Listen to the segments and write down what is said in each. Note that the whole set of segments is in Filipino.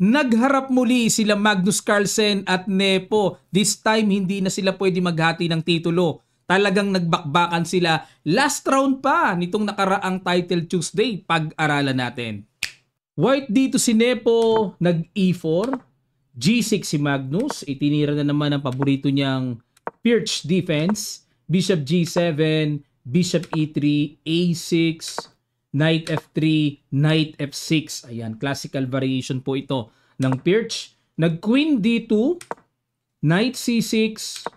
Nagharap muli sila Magnus Carlsen at Nepo. This time, hindi na sila pwede maghati ng titulo. Talagang nagbakbakan sila. Last round pa nitong nakaraang Title Tuesday. Pag-aralan natin. White dito si Nepo, nag-E4. G6 si Magnus. Itinira na naman ang paborito niyang Perch defense. Bishop G7, Bishop E3, A6, Knight F3, Knight F6. Ayan, classical variation po ito ng Perch. Nag-Queen D2, Knight C6,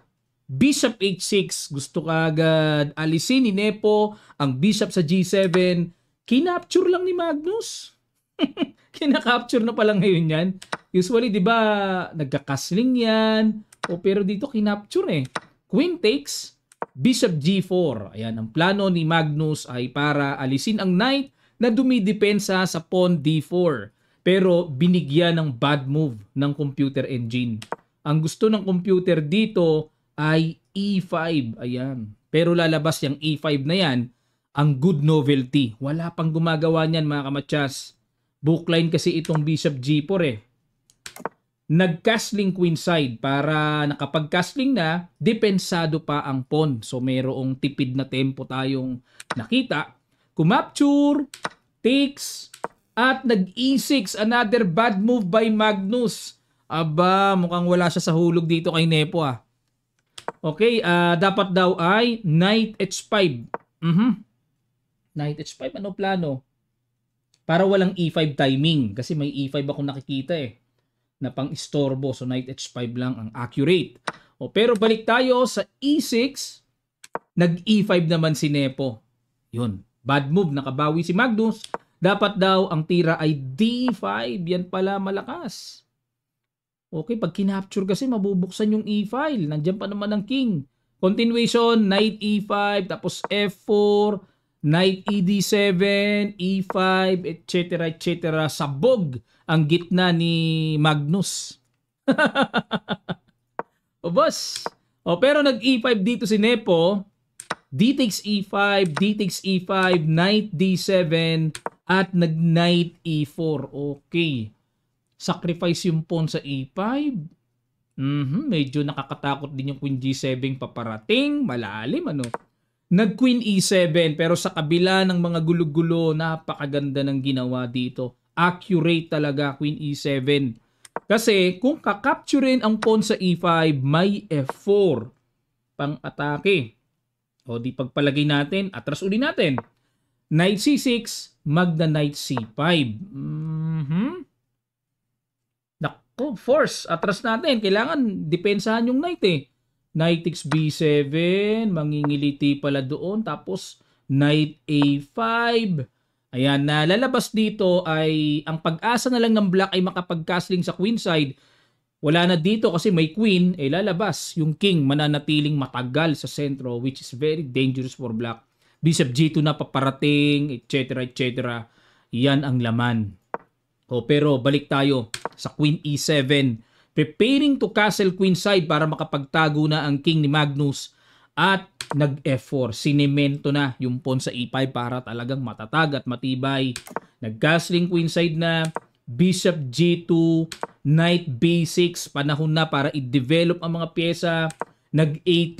Bishop H6. Gusto ka agad alisin ni Nepo ang Bishop sa G7. Kinapture lang ni Magnus. Kinakapture na pala ngayon yan. Usually, di ba, nagkakasling yan. O, pero dito kinapture eh. Queen takes, Bishop G4. Ayan, ang plano ni Magnus ay para alisin ang knight na dumidepensa sa pawn D4. Pero binigyan ng bad move ng computer engine. Ang gusto ng computer dito ay E5. Ayan. Pero lalabas yung E5 na yan, ang good novelty. Wala pang gumagawa niyan mga kamatsas. Bookline kasi itong Bishop G4 eh. Nag-castling queenside para nakapag-castling na, depensado pa ang pawn. So mayroong tipid na tempo tayong nakita. Kumapture, takes, at nag-E6. Another bad move by Magnus. Aba, mukhang wala siya sa hulog dito kay Nepo ah. Okay, dapat daw ay Knight H5. Knight H5, ano plano? Para walang E5 timing. Kasi may E5 akong nakikita eh. Na pang istorbo. So Knight H5 lang ang accurate. O, pero balik tayo sa E6. Nag-E5 naman si Nepo. Yun. Bad move. Nakabawi si Magnus. Dapat daw ang tira ay D5. Yan pala malakas. Okay. Pag kinapture kasi mabubuksan yung E-file. Nandiyan pa naman ang king. Continuation. Knight E5. Tapos F4. Knight ED7. E5. Etc. etc. Sabog ang gitna ni Magnus. O boss. O pero nag-E5 dito si Nepo. D takes E5, D takes E5, Knight D7 at nag-Knight E4. Okay. Sacrifice yung pawn sa E5. Medyo nakakatakot din yung Queen G7 paparating. Malalim ano. Nag-Queen E7 pero sa kabila ng mga gulo-gulo, napakaganda ng ginawa dito. Accurate talaga Queen E7. Kasi kung kakapturein ang pawn sa E5, may F4 pang-atake. O di pagpalagay natin, atras uli natin. Knight C6, magna Knight C5. Nako, force. Atras natin. Kailangan depensahan yung knight eh. Knight takes B7, mangingiliti pala doon. Tapos Knight A5. Ayan, na lalabas dito ay ang pag-asa na lang ng black ay makapag-castling sa queen side. Wala na dito kasi may queen, eh lalabas yung king mananatiling matagal sa sentro which is very dangerous for black. Bishop G2 na paparating, etc. etc. Yan ang laman. O, pero balik tayo sa Queen E7. Preparing to castle queen side para makapagtago na ang king ni Magnus. At nag-F4. Sinemento na yung pawn sa E5 para talagang matatag at matibay. Nag-castling queen side na. Bishop G2. Knight B6. Panahon na para i-develop ang mga pyesa. Nag-A3.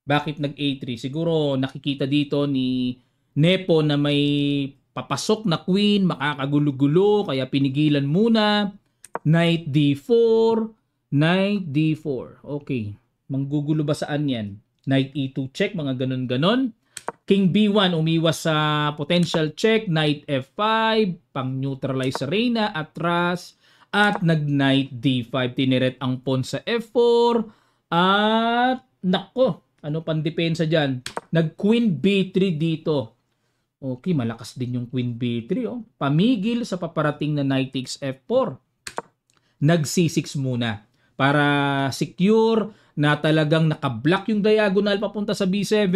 Bakit nag-A3? Siguro nakikita dito ni Nepo na may papasok na queen. Makakagulo-gulo. Kaya pinigilan muna. Knight D4. Knight D4. Okay. Manggugulo ba saan yan? Knight E2 check, mga ganon-ganon. King B1 umiwas sa potential check. Knight F5, pang-neutralize sa reyna, atras. At nag-Knight D5, tiniret ang pawn sa F4. At, nako, ano pang depensa dyan? Nag-Queen B3 dito. Okay, malakas din yung Queen B3. Oh. Pamigil sa paparating na Knight takes F4. Nag-C6 muna para secure na talagang nakablock yung diagonal papunta sa B7,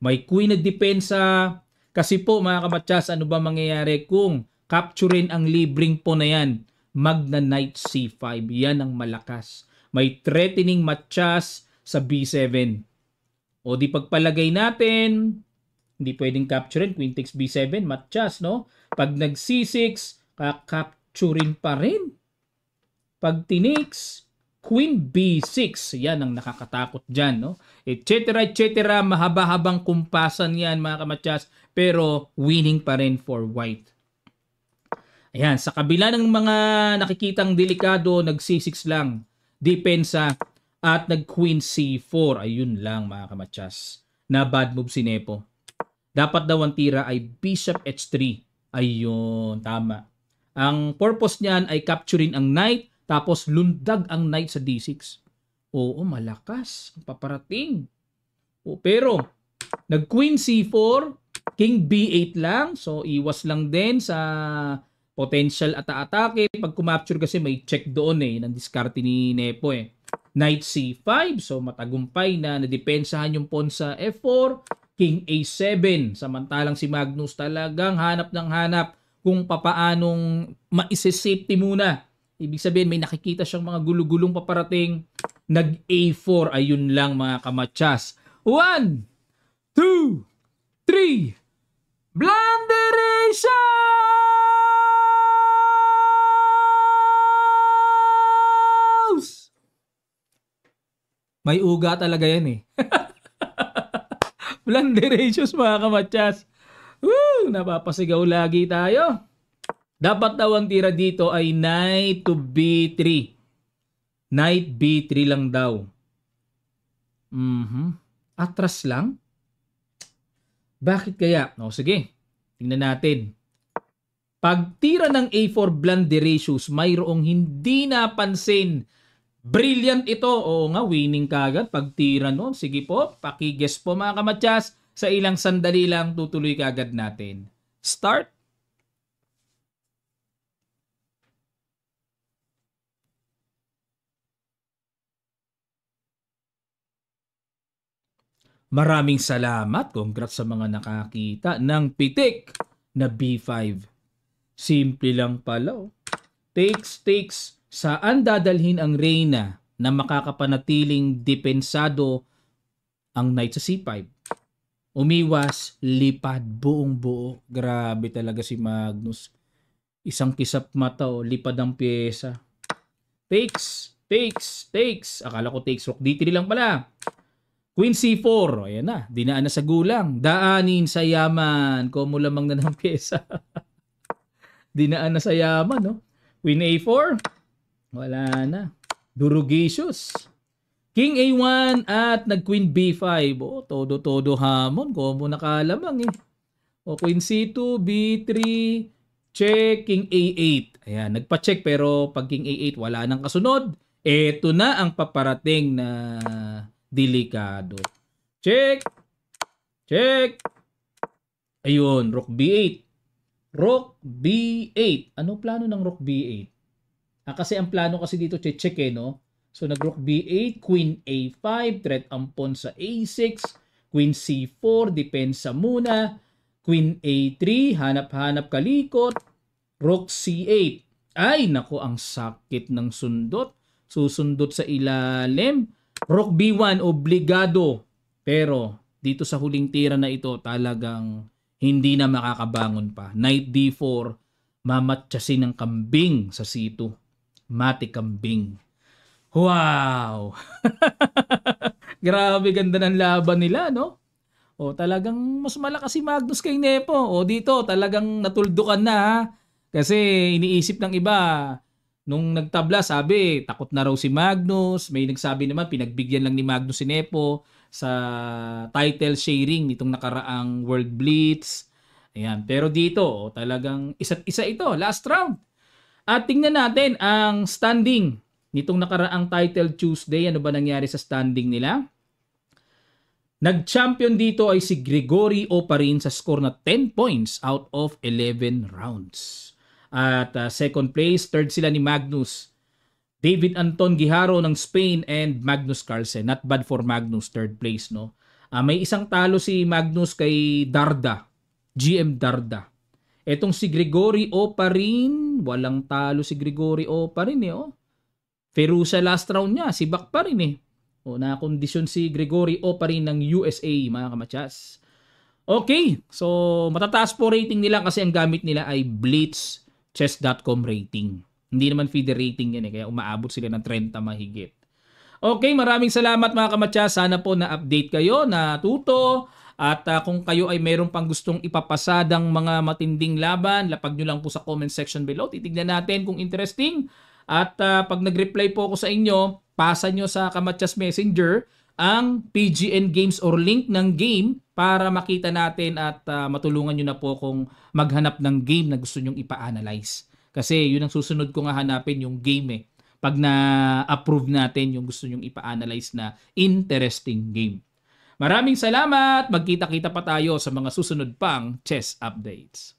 may queen na depensa. Kasi po mga kamatsas, ano ba mangyayari kung capturein ang libreng pawn na yan? Magna Knight C5, yan ang malakas. May threatening matsas sa B7. O di pagpalagay natin, hindi pwedeng capturein, queen takes B7, matsas, no? Pag nag C6, kakapturein pa rin. Pag tinix, Queen B6. Yan ang nakakatakot dyan, no? Et cetera, mahaba-habang kumpasan yan, mga kamatsas. Pero winning pa rin for white. Ayan, sa kabila ng mga nakikitang delikado, nag-C6 lang. Depensa at nag-Queen C4. Ayun lang, mga kamatsas. Na bad move si Nepo. Dapat daw ang tira ay Bishop H3. Ayun, tama. Ang purpose niyan ay capturing ang knight, tapos lundag ang knight sa D6. Oo, malakas ang paparating. Pero, nag-Queen C4, King B8 lang. So, iwas lang din sa potential atake. Pag kumapture kasi may check doon ng diskarte ni Nepo Knight C5, so matagumpay na nadepensahan yung pawn sa F4. King A7, samantalang si Magnus talagang hanap ng hanap kung papaanong maisisafety muna. Ibig sabihin may nakikita siyang mga gulugulong paparating. Nag A4, ayun lang mga kamatsas. 1, 2, 3, Blunderation! May uga talaga yan Blunderations mga kamatsas. Napapasigaw lagi tayo. Dapat daw ang tira dito ay Knight to B3. Knight B3 lang daw. Atras lang? Bakit kaya? Sige, tingnan natin. Pag tira ng A4 Blunderations, mayroong hindi napansin. Brilliant ito. Oo nga, winning kagad pag tira noon. Sige po, pakiguess po mga kamatsas. Sa ilang sandali lang, tutuloy kagad natin. Start. Maraming salamat. Congrats sa mga nakakita ng pitik na B5. Simple lang pala. Takes. Saan dadalhin ang reyna na makakapanatiling depensado ang knight sa C5? Umiwas, lipad, buong buo. Grabe talaga si Magnus. Isang kisap mata, lipad ang pyesa. Takes. Akala ko takes rook D3 lang pala. Queen C4. Ayan na, dinaan na sa gulang. Daanin sa yaman. Komo lamang na ng pyesa. Dinaan na sa yaman, no? Queen A4. Wala na. Durugicious. King A1 at nag-Queen B5. Todo hamon. Komo nakalamang Queen C2, B3, check, King A8. Ayan, nagpa-check pero pag King A8 wala nang kasunod. Eto na ang paparating na delikado. Check. Ayun, Rook B8. Rook B8. Ano plano ng Rook B8? Kasi ang plano kasi dito check no? So nag-Rook B8, Queen A5, threat ang pawn sa A6, Queen C4, depensa muna, Queen A3, hanap-hanap kalikot, Rook C8. Ay, nako, ang sakit ng sundot. Susundot sa ilalim. Rook B1, obligado. Pero dito sa huling tira na ito, talagang hindi na makakabangon pa. Knight D4, mamatyasin ng kambing sa C2. Mati kambing. Wow! Grabe ganda ng laban nila, no? Talagang mas malakas si Magnus kay Nepo. Dito talagang natuldukan na ha. Kasi iniisip ng iba, nung nagtabla sabi, takot na raw si Magnus. May nagsabi naman, pinagbigyan lang ni Magnus si Nepo sa title sharing nitong nakaraang World Blitz. Ayan. Pero dito, talagang isa't isa ito. Last round. At tingnan natin ang standing nitong nakaraang Title Tuesday. Ano ba nangyari sa standing nila? Nag-champion dito ay si Gregory Oparin sa score na 10 points out of 11 rounds. At second place, third sila ni Magnus. David Anton Guijaro ng Spain and Magnus Carlsen. Not bad for Magnus, third place, no? May isang talo si Magnus kay Darda. GM Darda. Etong si Gregory Oparin, walang talo si Gregory Oparin Ferusa last round niya, sibak pa rin nakondisyon si Gregory Oparin ng USA, mga kamatsas. Okay, so matataas po rating nila kasi ang gamit nila ay Blitz Chess.com rating. Hindi naman feeder rating yan kaya umaabot sila ng 30 mahigit. Okay, maraming salamat mga kamatsa. Sana po na-update kayo, natuto. At kung kayo ay meron pang gustong ipapasadang mga matinding laban, lapag nyo lang po sa comment section below. Titignan natin kung interesting. At pag nag-reply po ako sa inyo, pasa nyo sa Kamatsas Messenger ang PGN Games or link ng game para makita natin at matulungan nyo na po kung maghanap ng game na gusto nyong ipa-analyze. Kasi yun ang susunod ko nga hanapin, yung game pag na-approve natin yung gusto nyong ipa-analyze na interesting game. Maraming salamat! Magkita-kita pa tayo sa mga susunod pang chess updates.